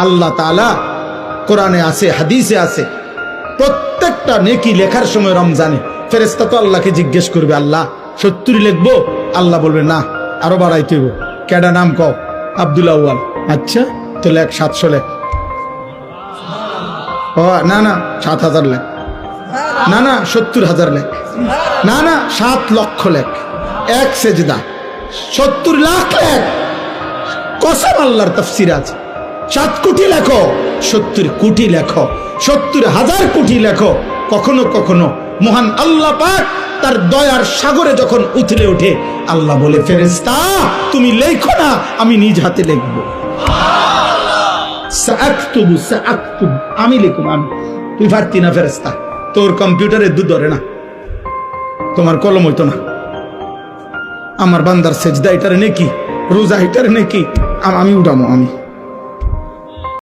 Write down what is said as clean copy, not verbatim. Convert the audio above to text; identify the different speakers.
Speaker 1: আল্লাহ তাআলা কোরআনে আছে, হাদিসে আছে, প্রত্যেকটা নেকি লেখার সময় রমজানে ফেরেশতা তো আল্লাহকে জিজ্ঞেস করবে, আল্লাহ 70 লিখবো? আল্লাহ বলবে না, আরো বাড়াইতে হইব। কেডা নাম কও? আব্দুল আউয়াল। আচ্ছা তো লেখ 700 লেখ। ও না না 7000 লেখ। না না 70,000 লেখ। না না 7 লক্ষ লেখ। এক সেজদা 70 লাখ লেখ। কসম আল্লাহর তাফসীর আছে। 7 কোটি লেখো, 70 কোটি লেখো, 70,000 কোটি লেখো। কখনো কখনো মহান আল্লাহ পাক তার দয়ার সাগরে যখন উথলে ওঠে, আল্লাহ বলে, ফেরেশতা তুমি লেখো না, আমি নিজ হাতে লিখবো। সাআকতুবু সাআকতুবু, আমি লিখব, আমি। তুই পারতি না ফেরেশতা, তোর কম্পিউটারে দুধ ধরে না, তোমার কলম হইতো না। আমার বান্দার সেজদা এটার নেকি, রোজা এটার নেকি, আমি উঠামো, আমি।